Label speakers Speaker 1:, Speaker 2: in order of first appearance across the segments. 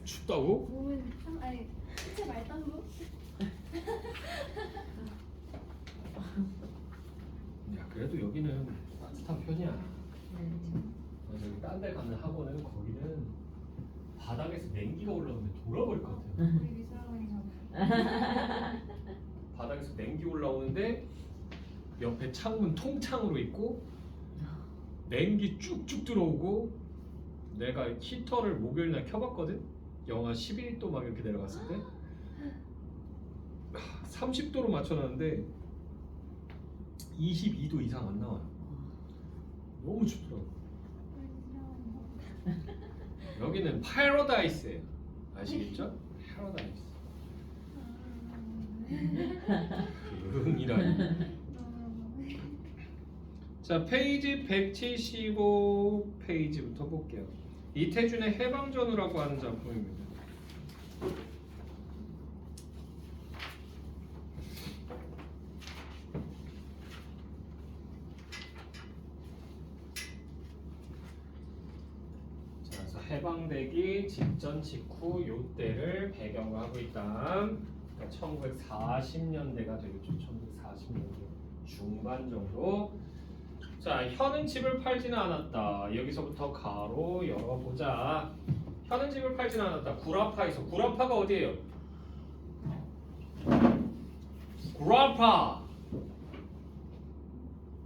Speaker 1: 춥다고?
Speaker 2: 몸은 아니 신체 말단도.
Speaker 1: 야 그래도 여기는 따뜻한 편이야. 저기 딴 데 가는 학원은 거기는 바닥에서 냉기가 올라오는데 돌아버릴 것 같아요.
Speaker 2: 우리 미술학원이잖아.
Speaker 1: 바닥에서 냉기 올라오는데 옆에 창문 통창으로 있고 냉기 쭉쭉 들어오고 내가 히터를 목요일날 켜봤거든? 영하 11도 막 이렇게 내려갔을 때 30도로 맞춰놨는데 22도 이상 안 나와요. 너무 춥더라고. 여기는 패러다이스예요. 아시겠죠? 패러다이스. 응이라니. 자, 페이지 175 페이지부터 볼게요. 이태준의 해방전후라고 하는 작품입니다. 자, 그래서 해방되기 직전 직후 요때를 배경으로 하고 있다. 그러니까 1940년대가 되겠죠. 1940년대 중반 정도. 자, 현은 집을 팔지는 않았다. 여기서부터 가로 열어보자. 현은 집을 팔지는 않았다. 구라파에서. 구라파가 어디예요? 구라파.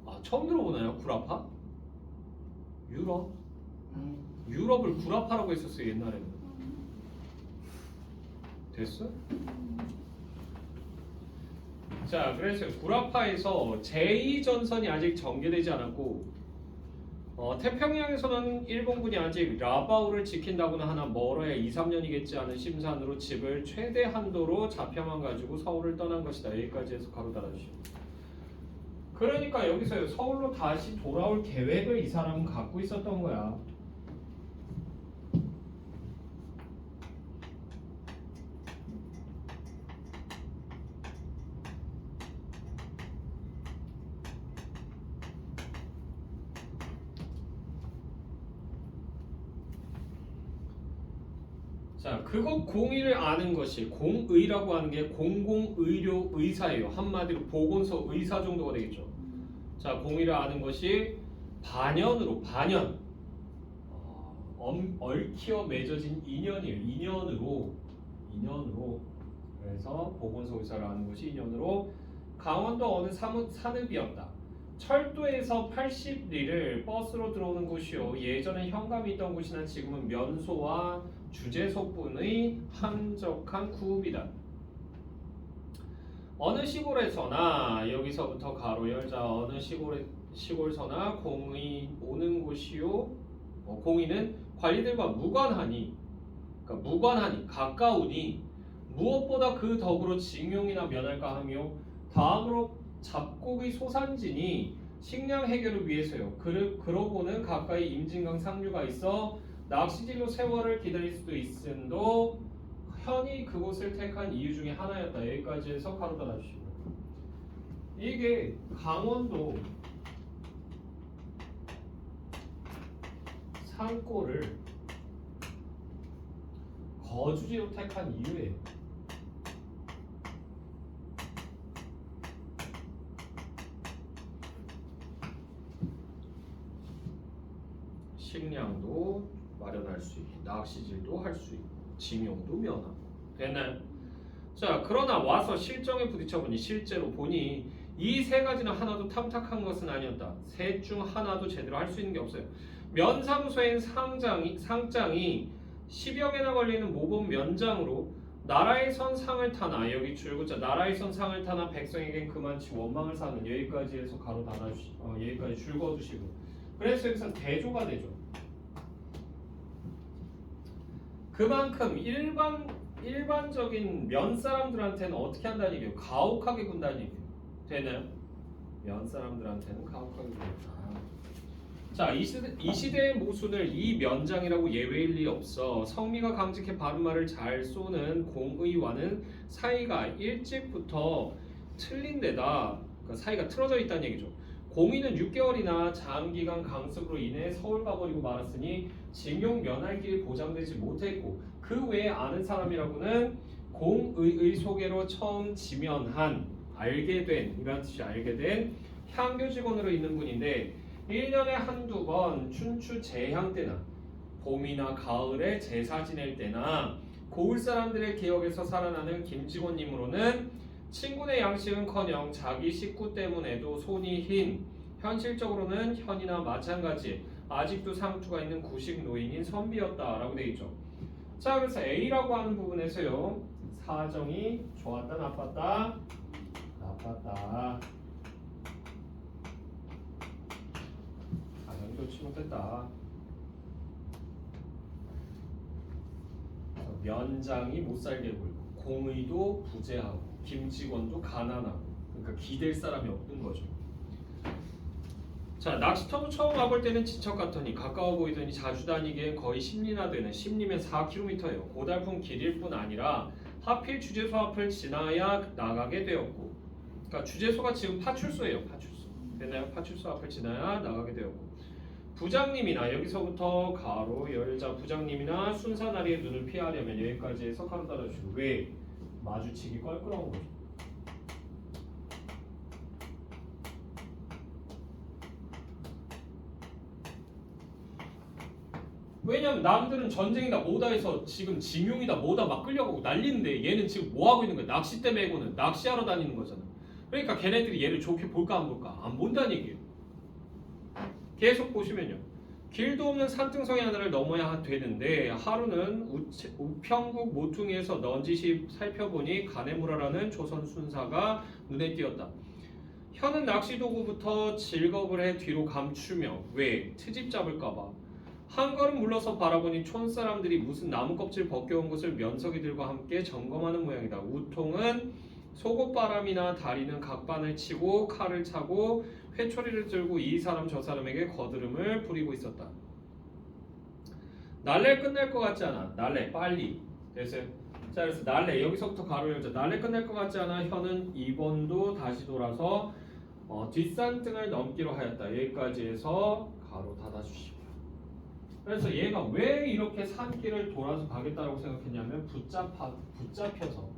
Speaker 1: 아, 처음 들어보나요? 구라파? 유럽? 유럽을 구라파라고 했었어요, 옛날에는. 됐어? 자, 그래서 구라파에서 제2전선이 아직 전개되지 않았고 태평양에서는 일본군이 아직 라바우를 지킨다고는 하나 멀어야 2, 3년이겠지 하는 심산으로 집을 최대 한도로 잡혀만 가지고 서울을 떠난 것이다. 여기까지 해서 가로 달아주시오. 그러니까 여기서 서울로 다시 돌아올 계획을 이 사람은 갖고 있었던 거야. 자, 그것 공의를 아는 것이 공의라고 하는 게 공공의료 의사예요. 한마디로 보건소 의사 정도가 되겠죠. 자, 공의를 아는 것이 반연으로 반연 얽혀 맺어진 인연이에요. 인연으로 그래서 보건소 의사를 아는 것이 인연으로 강원도 어느 산읍이었다. 철도에서 80리를 버스로 들어오는 곳이요. 예전에 현감이 있던 곳이나 지금은 면소와 주재소뿐의 한적한 구읍이다. 어느 시골에서나 여기서부터 가로 열자. 어느 시골서나 공의 오는 곳이요. 공의는 관리들과 무관하니 가까우니 무엇보다 그 덕으로 징용이나 면할까 하며 다음으로 잡곡의 소산지니 식량 해결을 위해서요. 그러고는 가까이 임진강 상류가 있어 낚시질로 세월을 기다릴 수도 있음도 현이 그곳을 택한 이유 중에 하나였다. 여기까지 해서 가로 달아주시고 이게 강원도 산골을 거주지로 택한 이유예요. 식량도 마련할 수 있고 낚시질도 할 수 있고 징용도 면하고 됐나요? 자, 그러나 와서 실정에 부딪혀보니 실제로 보니 이 세 가지는 하나도 탐탁한 것은 아니었다. 셋 중 하나도 제대로 할 수 있는 게 없어요. 면사무소엔 상장이 10여 개나 걸리는 모범 면장으로 나라에선 상을 타나 여기 줄고자 나라에선 상을 타나 백성에겐 그만치 원망을 사는 여기까지 해서 가로 달아주시고 여기까지 줄 그어두시고 그래서 여기서 대조가 되죠. 그만큼 일반적인 면 사람들한테는 어떻게 한다는 얘기예요? 가혹하게 군다는 얘기예요. 되나요? 면 사람들한테는 가혹하게 군다. 자, 이 시대의 모순을 이 면장이라고 예외일 리 없어. 성미가 강직해 바른 말을 잘 쏘는 공의와는 사이가 일찍부터 틀린 데다 그러니까 사이가 틀어져 있다는 얘기죠. 공의는 6개월이나 장기간 강습으로 인해 서울 가버리고 말았으니 징용 면할 길이 보장되지 못했고 그 외에 아는 사람이라고는 공의의 소개로 처음 지면한 알게 된 이런 뜻이 알게 된 향교 직원으로 있는 분인데 1년에 한두 번 춘추 제향 때나 봄이나 가을에 제사 지낼 때나 고을 사람들의 기억에서 살아나는 김직원님으로는 친구네 양식은커녕 자기 식구 때문에도 손이 흰 현실적으로는 현이나 마찬가지 아직도 상투가 있는 구식 노인인 선비였다라고 되어 있죠. 자, 그래서 A라고 하는 부분에서요 사정이 좋았다 나빴다 나빴다 사정이 좋지 못했다. 면장이 못살게 굴고 공의도 부재하고 김직원도 가난하고 그러니까 기댈 사람이 없는 거죠. 자, 낚시터도 처음 와볼 때는 지척 같더니 가까워 보이더니 자주 다니기엔 거의 10리나 되는 10리면 4km예요. 고달픈 길일 뿐 아니라 하필 주제소 앞을 지나야 나가게 되었고 그러니까 주제소가 지금 파출소예요. 파출소. 됐나요? 파출소 앞을 지나야 나가게 되었고 부장님이나 여기서부터 가로 열자 부장님이나 순사나리의 눈을 피하려면 여기까지 해서 가로 달아주시고 왜? 마주치기 껄끄러운 거죠. 왜냐면 남들은 전쟁이다 뭐다 해서 지금 징용이다 뭐다 막 끌려가고 난리인데 얘는 지금 뭐 하고 있는 거야? 낚싯대 메고는 낚시하러 다니는 거잖아. 그러니까 걔네들이 얘를 좋게 볼까 안 볼까? 안 본다는 얘기예요. 계속 보시면요. 길도 없는 산등성이 하나를 넘어야 되는데 하루는 우평국 모퉁이에서 넌지시 살펴보니 가네무라라는 조선 순사가 눈에 띄었다. 혀는 낚시 도구부터 질겁을 해 뒤로 감추며 왜? 트집 잡을까봐. 한 걸음 물러서 바라보니 촌사람들이 무슨 나무 껍질 벗겨온 것을 면석이들과 함께 점검하는 모양이다. 우통은 속옷바람이나 다리는 각반을 치고 칼을 차고 회초리를 들고 이 사람 저 사람에게 거드름을 부리고 있었다. 날래 끝날 것 같지 않아. 날래 빨리. 됐어요. 자, 그래서 날래 여기서부터 가로 열자. 날래 끝날 것 같지 않아. 혀는 2번도 다시 돌아서 뒷산등을 넘기로 하였다. 여기까지 해서 가로 닫아주시고요. 그래서 얘가 왜 이렇게 산길을 돌아서 가겠다라고 생각했냐면 붙잡혀서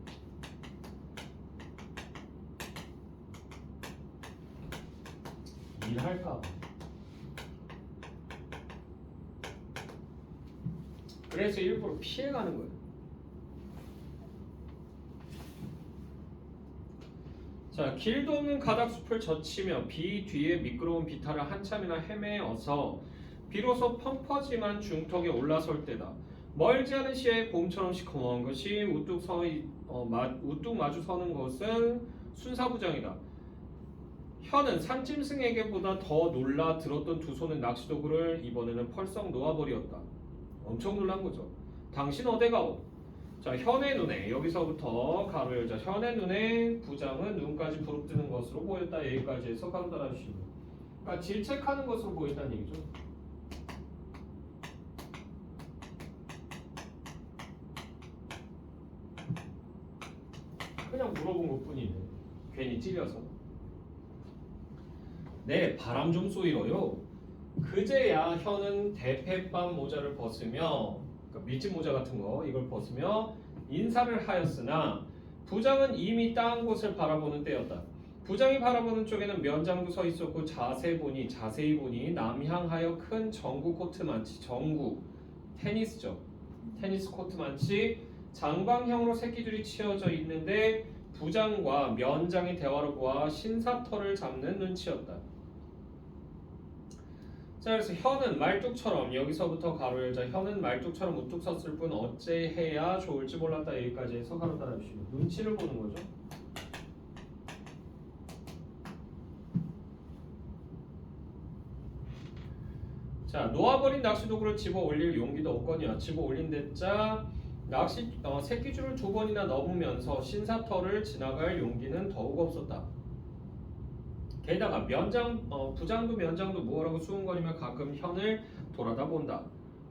Speaker 1: 일할까 봐. 그래서 일부러 피해가는 거예요. 자, 길도 없는 가닥숲을 젖히며 비 뒤에 미끄러운 비탈을 한참이나 헤매어서 비로소 펑퍼짐한 중턱에 올라설 때다. 멀지 않은 시야에 봄처럼 시커먼 것이 우뚝 마주 서는 것은 순사부장이다. 혀는 산짐승에게보다 더 놀라 들었던 두 손의 낚시도구를 이번에는 펄썩 놓아버리었다. 엄청 놀란 거죠. 당신 어디가오? 자, 현의 눈에 여기서부터 가로 열자. 현의 눈에 부장은 눈까지 부릅뜨는 것으로 보였다. 여기까지 해서 가로 달아주시면. 그러니까 질책하는 것으로 보였다는 얘기죠. 그냥 물어본 것뿐이네. 괜히 찔려서. 네, 바람 좀 쏘이러요. 그제야 혀는 대패밤 모자를 벗으며 그러니까 밀짚 모자 같은 거 이걸 벗으며 인사를 하였으나 부장은 이미 땅 곳을 바라보는 때였다. 부장이 바라보는 쪽에는 면장도 서 있었고 자세히 보니 남향하여 큰 정구 코트만치 정구 테니스죠. 테니스 코트만치 장방형으로 새끼줄이 치어져 있는데 부장과 면장의 대화를 보아 신사털을 잡는 눈치였다. 자, 그래서 혀는 말뚝처럼 여기서부터 가로 열자. 혀는 말뚝처럼 우뚝 섰을 뿐 어찌해야 좋을지 몰랐다. 여기까지 해서 가로 달아주시고 눈치를 보는 거죠. 자, 놓아버린 낚시도구를 집어 올릴 용기도 없거니와 집어 올린 데자 새끼줄을 2번이나 넘으면서 신사털을 지나갈 용기는 더욱 없었다. 게다가 부장도 면장도 뭐라고 수군거리며 가끔 현을 돌아다 본다.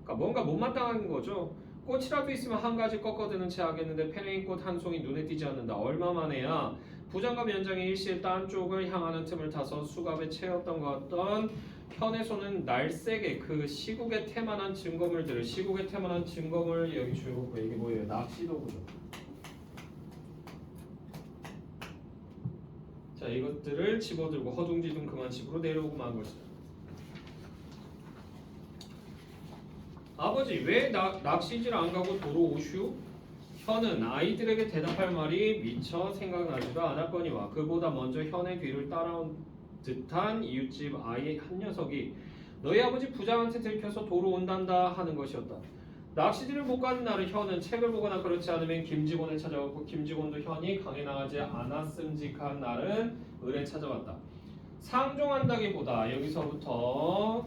Speaker 1: 그러니까 뭔가 못마땅한 거죠. 꽃이라도 있으면 한 가지 꺾어드는 채 하겠는데 페레인꽃 한 송이 눈에 띄지 않는다. 얼마만에야 부장과 면장이 일시에 딴 쪽을 향하는 틈을 타서 수갑에 채였던 것 같던 현에서는 날쌔게 그 시국에 태만한 증거물들을 시국에 태만한 증거물 여기 주고 이게 뭐예요? 낚시도구죠. 자 이것들을 집어들고 허둥지둥 그만 집으로 내려오고 만 것이다. 아버지 왜 낚시질 안 가고 도로 오슈? 현은 아이들에게 대답할 말이 미처 생각나지도 않았거니와 그보다 먼저 현의 뒤를 따라온 듯한 이웃집 아이 한 녀석이 너희 아버지 부장한테 들켜서 도로 온단다 하는 것이었다. 낚시질을 못 가는 날은 현은 책을 보거나 그렇지 않으면 김직원을 찾아왔고 김직원도 현이 강에 나가지 않았음직한 날은 을에 찾아왔다. 상종한다기보다 여기서부터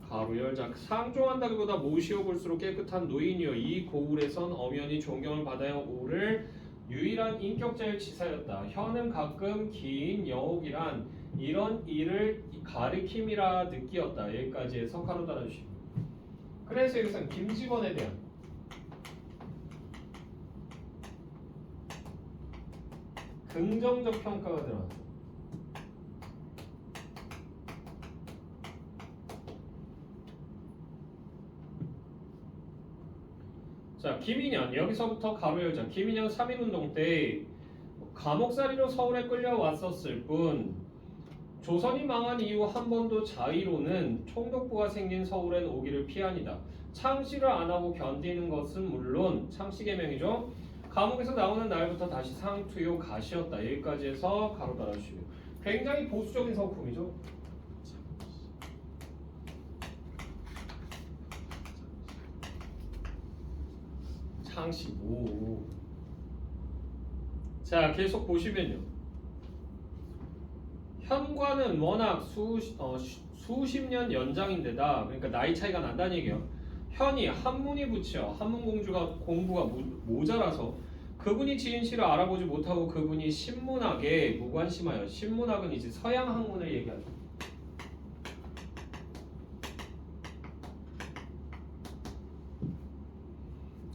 Speaker 1: 가로 열자 상종한다기보다 모시어 볼수록 깨끗한 노인이여 이 고을에선 엄연히 존경을 받아야 오를 유일한 인격자의 치사였다. 현은 가끔 긴 여옥이란 이런 일을 가리킴이라 느끼었다. 여기까지 해서 가로 달아주시고 그래서 여기서는 김직원에 대한 긍정적 평가가 들어갔다. 자, 김인현 여기서부터 가로 열자. 김인현 3.1운동 때 감옥살이로 서울에 끌려왔었을 뿐 조선이 망한 이후 한 번도 자의로는 총독부가 생긴 서울엔 오기를 피하니다. 창씨를 안 하고 견디는 것은 물론 창씨 개명이죠. 감옥에서 나오는 날부터 다시 상투요 가시었다. 여기까지 해서 가로 달아주시고 굉장히 보수적인 성품이죠. 창씨 오. 자 계속 보시면요. 현과는 워낙 수십 년 연장인데다 그러니까 나이 차이가 난다는 얘기예요. 현이 한문이 붙여 한문공주가 공부가 모자라서 그분이 지은 시를 알아보지 못하고 그분이 신문학에 무관심하여 신문학은 이제 서양 학문을 얘기하죠.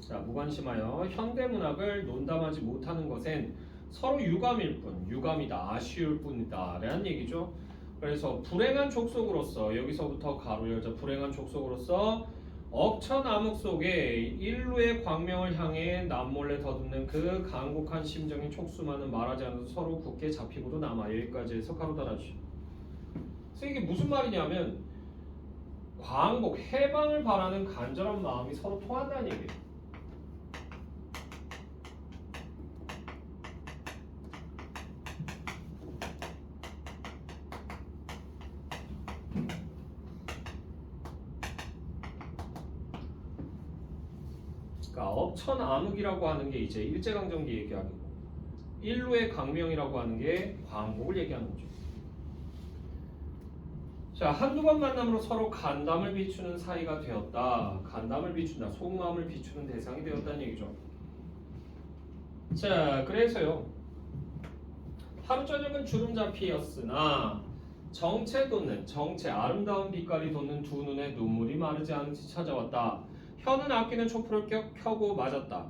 Speaker 1: 자 무관심하여 현대문학을 논담하지 못하는 것엔 서로 유감일 뿐 유감이다 아쉬울 뿐이다 라는 얘기죠. 그래서 불행한 족속으로서 여기서부터 가로 열자 불행한 족속으로서 억천 암흑 속에 인류의 광명을 향해 남몰래 더듬는 그 간곡한 심정이 촉수만은 말하지 않아도 서로 굳게 잡히고도 남아. 여기까지 해서 가로 달아주시오. 그래서 이게 무슨 말이냐면 광복 해방을 바라는 간절한 마음이 서로 통한다는 얘기예요. 억천암흑이라고 하는 게 이제 일제강점기 얘기하는 거고 인류의 강명이라고 하는 게 광복을 얘기하는 거죠. 자 한두 번 만남으로 서로 간담을 비추는 사이가 되었다. 간담을 비춘다. 속마음을 비추는 대상이 되었다는 얘기죠. 자 그래서요. 하루 저녁은 주름잡이였으나 정체 돋는 정체 아름다운 빛깔이 돋는 두 눈에 눈물이 마르지 않은지 찾아왔다. 현은 아끼는 촛불을 켜고 맞았다.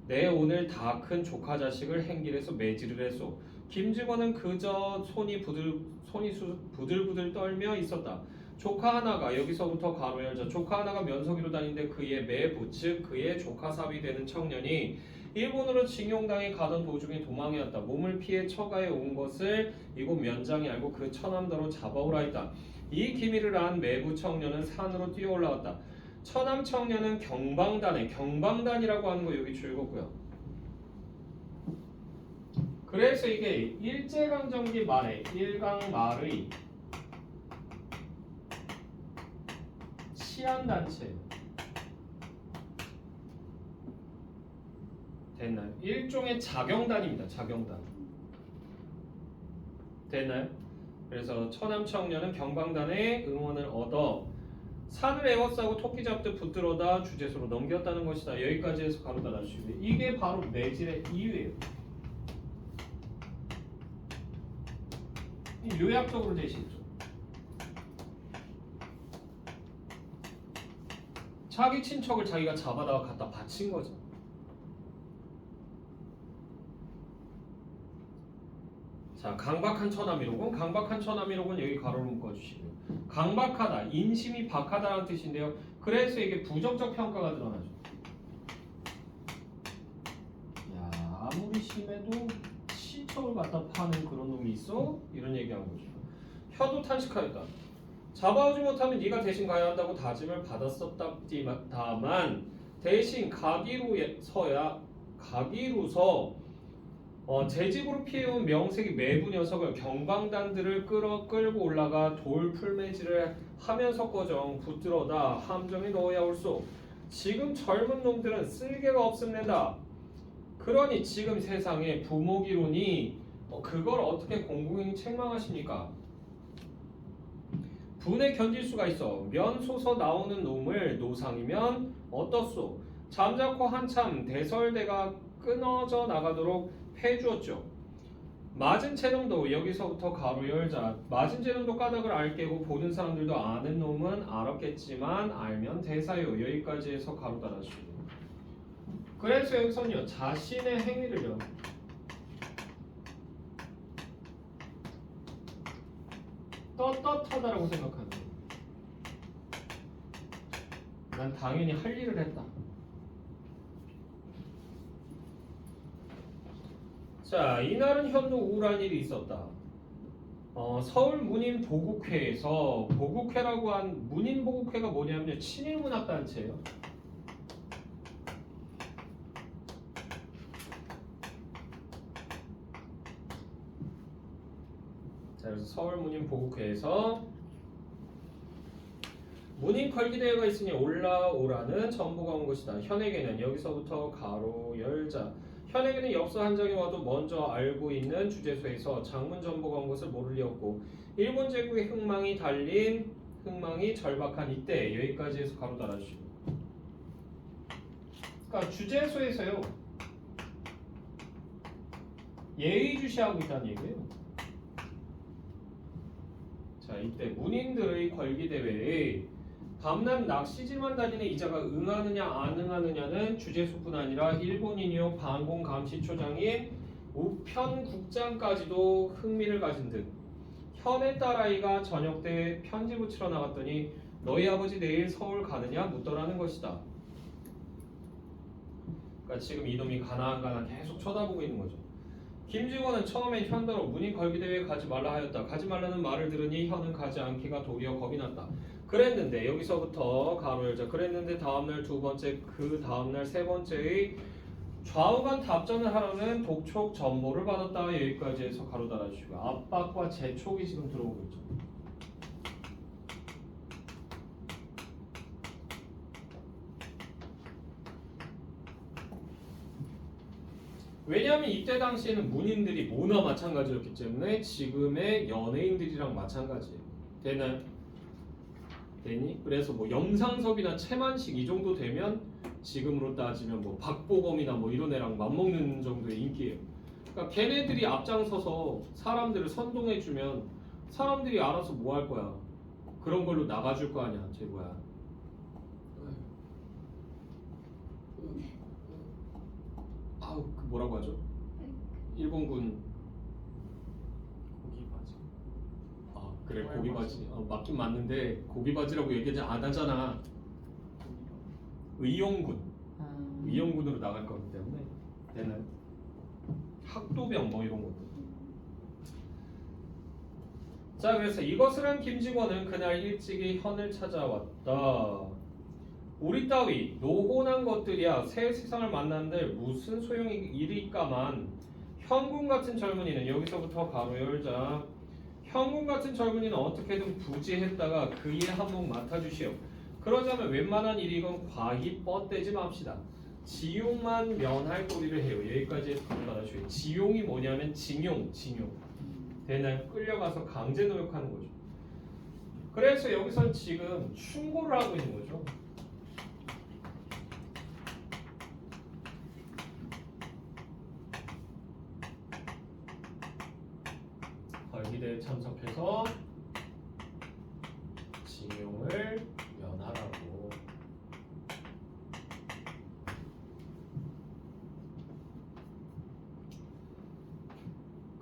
Speaker 1: 내 오늘 다 큰 조카 자식을 행길에서 매질을 했소. 김직원은 그저 손이 부들부들 떨며 있었다. 조카 하나가 여기서부터 가로 열자 조카 하나가 면석이로 다니는데 그의 매부 즉 그의 조카 사위 되는 청년이 일본으로 징용당해 가던 도중에 도망해왔다. 몸을 피해 처가에 온 것을 이곳 면장이 알고 그 처남더러 잡아오라 했다. 이 기밀을 안 매부 청년은 산으로 뛰어 올라왔다. 처남 청년은 경방단이라고 하는 거 여기 줄거고요. 그래서 이게 일제강점기 말에 일강 말의 치안단체 됐나요? 일종의 자경단입니다. 자경단 됐나요? 그래서 처남 청년은 경방단의 응원을 얻어 산을 에워싸고 토끼 잡듯 붙들어다 주제소로 넘겼다는 것이다. 여기까지 해서 가로 달아주시고 이게 바로 매질의 이유예요. 요약적으로 제시했죠. 자기 친척을 자기가 잡아다가 갖다 바친 거죠. 자, 강박한 처남이로군. 강박한 처남이로군 여기 가로로 묶어주시고요. 강박하다, 인심이 박하다라는 뜻인데요. 그래서 이게 부정적 평가가 드러나죠. 야, 아무리 심해도 시청을 갖다 파는 그런 놈이 있어? 이런 얘기한 거죠. 혀도 탄식하였다. 잡아오지 못하면 네가 대신 가야 한다고 다짐을 받았었다만 대신 가기로서 제 집으로 피해온 명색이 매부 녀석을 경방단들을 끌고 올라가 돌풀매질을 하면서꺼정 붙들어다 함정에 넣어야 올소. 지금 젊은 놈들은 쓸개가 없음내다. 그러니 지금 세상에 부모기론이 그걸 어떻게 공공연히 책망하십니까? 분에 견딜 수가 있어. 면소서 나오는 놈을 노상이면 어떻소? 잠자코 한참 대설대가 끊어져 나가도록 해주었죠. 맞은 제놈도 여기서부터 가로 열자. 맞은 제놈도 까닭을 알게고 보는 사람들도 아는 놈은 알았겠지만 알면 대사요. 여기까지 해서 가로 달아주시고. 그래서 여기서는요. 자신의 행위를요. 떳떳하다라고 생각하는 거예요. 난 당연히 할 일을 했다. 자, 이날은 현도 우울한 일이 있었다. 서울 문인 보국회에서 보국회라고 한 문인 보국회가 뭐냐면요. 친일문학단체예요. 자, 그래서 서울 문인 보국회에서 문인 걸기대회가 있으니 올라오라는 전보가 온 것이다. 현에게는 여기서부터 가로 열자. 현에게는 엽서 한 장이 와도 먼저 알고 있는 주재소에서 장문 전보가 온 것을 모를 리 없고 일본 제국의 흥망이 절박한 이때 여기까지 해서 가로 달아주시고. 그러니까 주재소에서요 예의주시하고 있다는 얘기예요. 자, 이때 문인들의 걸기대회에 밤낮 낚시질만 다니는 이자가 응하느냐 안 응하느냐는 주재소뿐 아니라 일본인이요 반공감시초장인 우편국장까지도 흥미를 가진 듯 현의 딸아이가 저녁 때 편지 붙이러 나갔더니 너희 아버지 내일 서울 가느냐 묻더라는 것이다. 그러니까 지금 이놈이 가나안 계속 쳐다보고 있는 거죠. 김직원은 처음엔 현더러 문인 걸기대회에 가지 말라 하였다. 가지 말라는 말을 들으니 현은 가지 않기가 도리어 겁이 났다. 그랬는데 여기서부터 가로 열자. 그랬는데 다음날 두 번째, 그 다음날 세 번째의 좌우간 답전을 하려는 독촉 전보를 받았다. 여기까지 해서 가로 달아주시고 압박과 재촉이 지금 들어오고 있죠. 왜냐하면 이때 당시에는 문인들이 모나 마찬가지였기 때문에 지금의 연예인들이랑 마찬가지예요. 되니? 그래서 뭐 영상섭이나 최만식 이 정도 되면 지금으로 따지면 뭐 박보검이나 뭐 이런 애랑 맞먹는 정도의 인기예요. 그러니까 걔네들이 앞장서서 사람들을 선동해주면 사람들이 알아서 뭐 할 거야? 그런 걸로 나가줄 거 아니야. 쟤 뭐야? 아우 그 뭐라고 하죠? 일본군
Speaker 3: 고기바지.
Speaker 1: 아 그래 고기바지 맞긴 맞는데 고기바지라고 얘기 안 하잖아. 의용군으로 나갈 거기 때문에 얘는 학도병 뭐 이런 것도. 자 그래서 이것을 한 김직원은 그날 일찍이 현을 찾아왔다. 우리 따위 노혼한 것들이야 새 세상을 만난들 무슨 소용이 일일까만 현군 같은 젊은이는 여기서부터 가로 열자. 현군 같은 젊은이는 어떻게든 부지했다가 그 일 한몫 맡아주시오. 그러자면 웬만한 일이건 과히 뻗대지 맙시다. 지용만 면할 도리를 해요. 여기까지 해서 가로 달아주세요. 지용이 뭐냐면 징용. 되나요? 끌려가서 강제 노역하는 거죠. 그래서 여기선 지금 충고를 하고 있는 거죠. 걸기대에 참석해서 징용을 면하라고.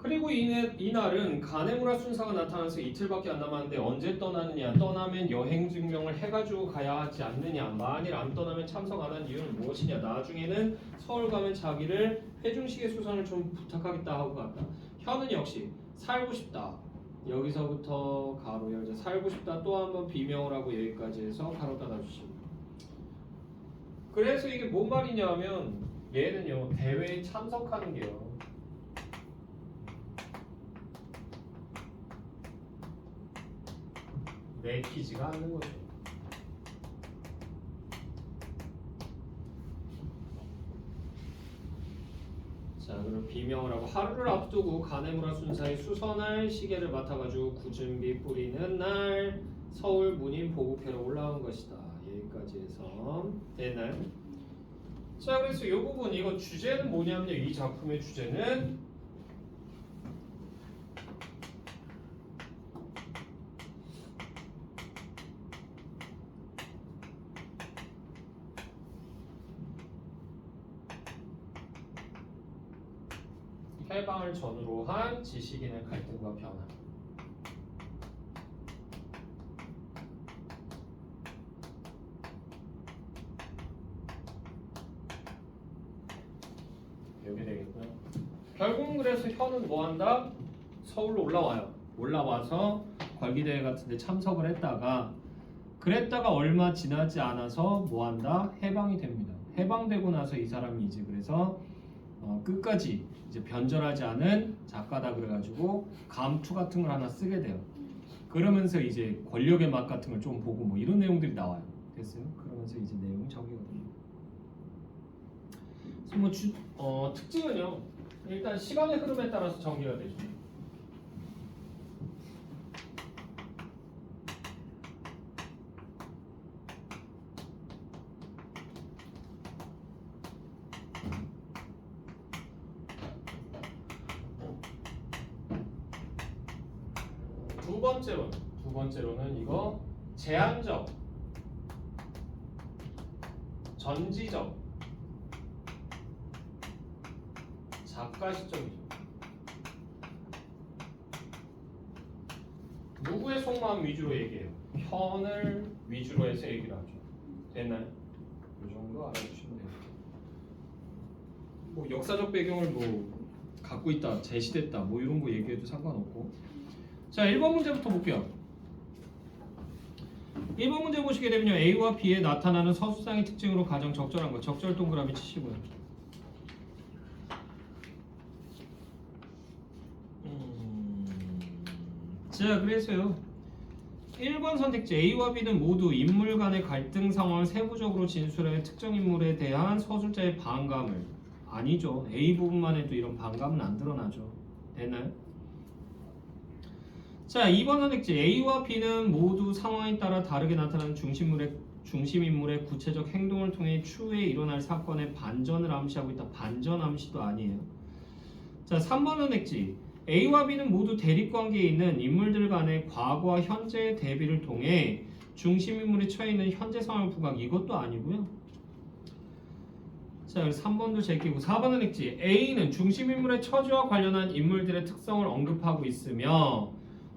Speaker 1: 그리고 이날은 가네무라 순사가 나타나서 이틀밖에 안 남았는데 언제 떠나느냐? 떠나면 여행 증명을 해가지고 가야 하지 않느냐? 만일 안 떠나면 참석 안 한 이유는 무엇이냐? 나중에는 서울 가면 자기를 회중식의 수선을 좀 부탁하겠다 하고 갔다. 현은 역시 살고 싶다. 여기서부터 가로 열자 살고 싶다. 또 한 번 비명을 하고 여기까지 해서 가로 닫아주시고. 그래서 이게 뭔 말이냐면 얘는요 대회에 참석하는 게요. 내키지가 않는 거죠. 자, 그럼 비명을 하고 하루를 앞두고 가네무라 순사의 수선할 시계를 맡아가지고 굳은비 뿌리는 날 서울 문인 보국회로 올라온 것이다. 여기까지 해서 됐나요? 자, 그래서 이 부분 이거 주제는 뭐냐면요. 이 작품의 주제는 해방을 전후로 한 지식인의 갈등과 변화. 여기 되겠고요. 결국은 그래서 현은 뭐한다? 서울로 올라와요. 올라와서 걸기대회 같은데 참석을 했다가 그랬다가 얼마 지나지 않아서 뭐한다? 해방이 됩니다. 해방되고 나서 이 사람이 이제 그래서 끝까지 이제 변절하지 않은 작가다 그래가지고 감투 같은 걸 하나 쓰게 돼요. 그러면서 이제 권력의 맛 같은 걸 좀 보고 뭐 이런 내용들이 나와요. 됐어요? 그러면서 이제 내용이 적이거든요. 그래서 뭐 특징은요. 일단 시간의 흐름에 따라서 전개가 되죠. 두 번째로는 이거 제한적, 전지적, 작가 시점이죠. 누구의 속마음 위주로 얘기해요? 현을 위주로 해서 얘기를 하죠. 됐나요? 이 정도 알아주시면 돼요. 뭐 역사적 배경을 뭐 갖고 있다, 제시됐다, 뭐 이런 거 얘기해도 상관없고. 자, 1번 문제부터 볼게요. 1번 문제 보시게 되면요. A와 B에 나타나는 서술상의 특징으로 가장 적절한 거 적절 동그라미 치시고요. 자, 그래서요. 1번 선택지 A와 B는 모두 인물 간의 갈등 상황을 세부적으로 진술해 특정 인물에 대한 서술자의 반감을 아니죠. A 부분만 해도 이런 반감은 안 드러나죠. 됐나요? 자, 2번 선택지 A와 B는 모두 상황에 따라 다르게 나타나는 중심인물의 구체적 행동을 통해 추후에 일어날 사건의 반전을 암시하고 있다. 반전 암시도 아니에요. 자, 3번 선택지 A와 B는 모두 대립관계에 있는 인물들 간의 과거와 현재의 대비를 통해 중심인물이 처해 있는 현재 상황을 부각. 이것도 아니고요. 자, 그래서 3번도 제끼고 4번 선택지 A는 중심인물의 처지와 관련한 인물들의 특성을 언급하고 있으며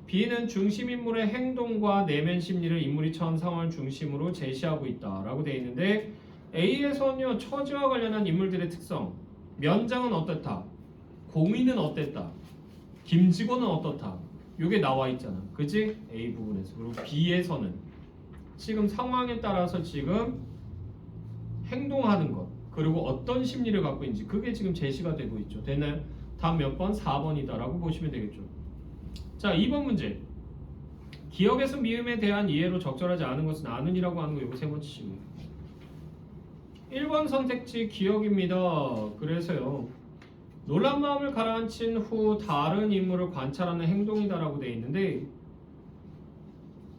Speaker 1: B는 중심인물의 행동과 내면 심리를 인물이 처한 상황을 중심으로 제시하고 있다라고 되어 있는데 A에서는요 처지와 관련한 인물들의 특성 면장은 어떻다, 공인은 어땠다, 김직원은 어떻다 이게 나와 있잖아, 그지? A 부분에서. 그리고 B에서는 지금 상황에 따라서 지금 행동하는 것 그리고 어떤 심리를 갖고 있는지 그게 지금 제시가 되고 있죠. 됐나요? 다음 몇 번? 4번이다라고 보시면 되겠죠. 자, 2번 문제. 기억에서 미음에 대한 이해로 적절하지 않은 것은 아는이라고 하는 거 이거 세 번째 시고 1번 선택지 기억입니다. 그래서요. 놀란 마음을 가라앉힌 후 다른 인물을 관찰하는 행동이다라고 되어 있는데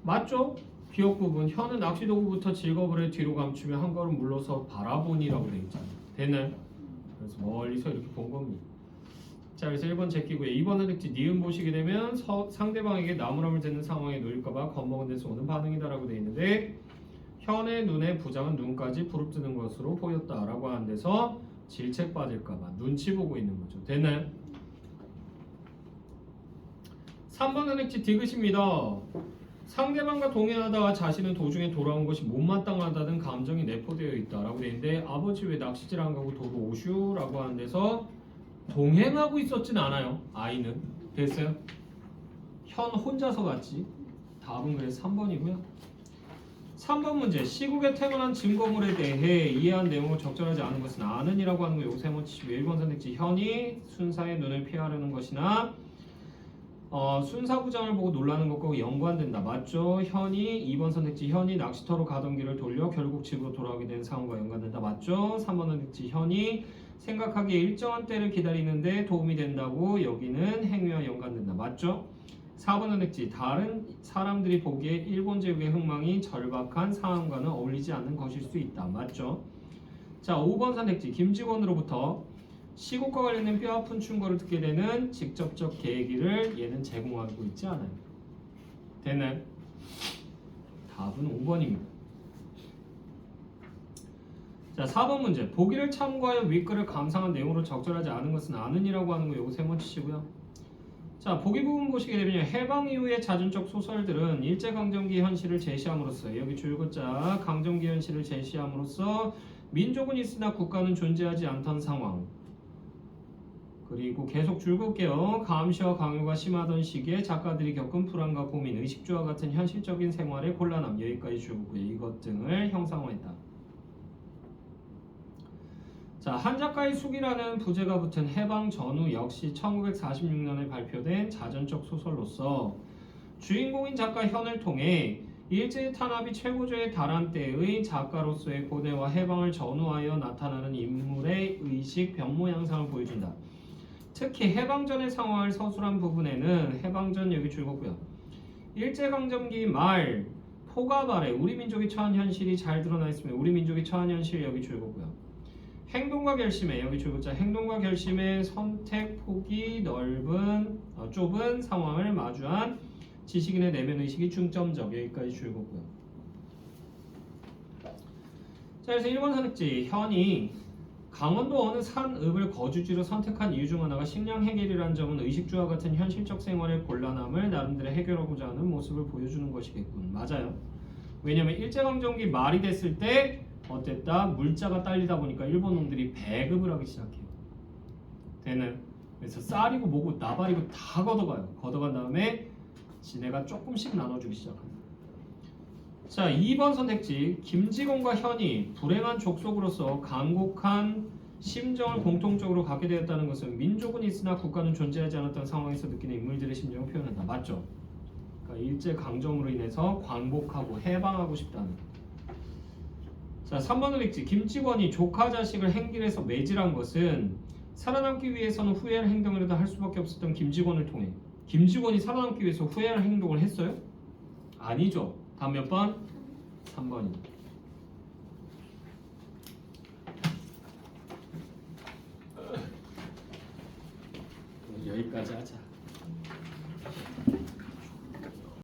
Speaker 1: 맞죠? 기억 부분. 현은 낚시 도구부터 직업을 해 뒤로 감추며 한 걸음 물러서 바라보니라고 되어 있잖아요. 되나요? 그래서 멀리서 이렇게 본 겁니다. 자, 그래서 1번 제끼고요. 2번 선택지 니은 보시게 되면 상대방에게 나무람을 대는 상황에 놓일까봐 겁먹은 데서 오는 반응이다라고 되어 있는데 현의 눈에 부장은 눈까지 부릅뜨는 것으로 보였다라고 하는 데서 질책 빠질까봐 눈치 보고 있는 거죠. 됐나요? 3번 선택지 디귿입니다. 상대방과 동행하다가 자신은 도중에 돌아온 것이 못마땅하다는 감정이 내포되어 있다라고 되어 있는데 아버지 왜 낚시질 안 가고 도로 오슈라고 하는 데서 동행하고 있었진 않아요. 아이는 됐어요? 현 혼자서 갔지. 답은 그래서 3번이고요. 3번 문제 시국에 태어난 증거물에 대해 이해한 내용을 적절하지 않은 것은 아는이라고 하는 거 요새 뭐 1번 선택지 현이 순사의 눈을 피하려는 것이나 순사부장을 보고 놀라는 것과 연관된다. 맞죠? 현이 2번 선택지 현이 낚시터로 가던 길을 돌려 결국 집으로 돌아오게 된 상황과 연관된다. 맞죠? 3번 선택지 현이 생각하기에 일정한 때를 기다리는데 도움이 된다고 여기는 행위와 연관된다. 맞죠? 4번 선택지 다른 사람들이 보기에 일본 제국의 흥망이 절박한 상황과는 어울리지 않는 것일 수 있다. 맞죠? 자, 5번 선택지 김직원으로부터 시국과 관련된 뼈아픈 충고를 듣게 되는 직접적 계기를 얘는 제공하고 있지 않아요. 됐나요? 답은 5번입니다. 자, 4번 문제 보기를 참고하여 윗글을 감상한 내용으로 적절하지 않은 것은 아는이라고 하는 거 요거 3번 치시고요. 자, 보기 부분 보시게 되면 해방 이후의 자전적 소설들은 일제강점기 현실을 제시함으로써 여기 줄긋자 강점기 현실을 제시함으로써 민족은 있으나 국가는 존재하지 않던 상황 그리고 계속 줄긋게요. 감시와 강요가 심하던 시기에 작가들이 겪은 불안과 고민, 의식주와 같은 현실적인 생활의 곤란함 여기까지 줄긋고요. 이것 등을 형상화했다. 자, 한 작가의 숙이라는 부제가 붙은 해방 전후 역시 1946년에 발표된 자전적 소설로서 주인공인 작가 현을 통해 일제 탄압이 최고조에 달한 때의 작가로서의 고뇌와 해방을 전후하여 나타나는 인물의 의식 변모 양상을 보여준다. 특히 해방전의 상황을 서술한 부분에는 해방전 여기 줄거고요. 일제강점기 말 포갑 아래 우리 민족이 처한 현실이 잘 드러나 있으며 우리 민족이 처한 현실 여기 줄거고요. 행동과 결심에 여기 줄거자 행동과 결심의 선택 폭이 좁은 상황을 마주한 지식인의 내면 의식이 중점적 여기까지 줄거고요. 자, 그래서 1번 선택지 현이 강원도 어느 산읍을 거주지로 선택한 이유 중 하나가 식량 해결이라는 점은 의식주와 같은 현실적 생활의 곤란함을 나름대로 해결하고자 하는 모습을 보여주는 것이겠군. 맞아요. 왜냐면 일제강점기 말이 됐을 때 어땠다? 물자가 딸리다 보니까 일본 놈들이 배급을 하기 시작해요. 되는. 그래서 쌀이고 뭐고 나발이고 다 걷어가요. 걷어간 다음에 지네가 조금씩 나눠주기 시작합니다. 자, 2번 선택지 김직원과 현이 불행한 족속으로서 간곡한 심정을 공통적으로 갖게 되었다는 것은 민족은 있으나 국가는 존재하지 않았던 상황에서 느끼는 인물들의 심정을 표현한다. 맞죠? 그러니까 일제강점으로 인해서 광복하고 해방하고 싶다는. 자, 3번 선택지 김직원이 조카 자식을 행길에서 매질한 것은 살아남기 위해서는 후회할 행동이라도 할 수밖에 없었던 김직원을 통해 김직원이 살아남기 위해서 후회할 행동을 했어요? 아니죠. 다음 몇 번? 3번입니다. 여기까지 하자.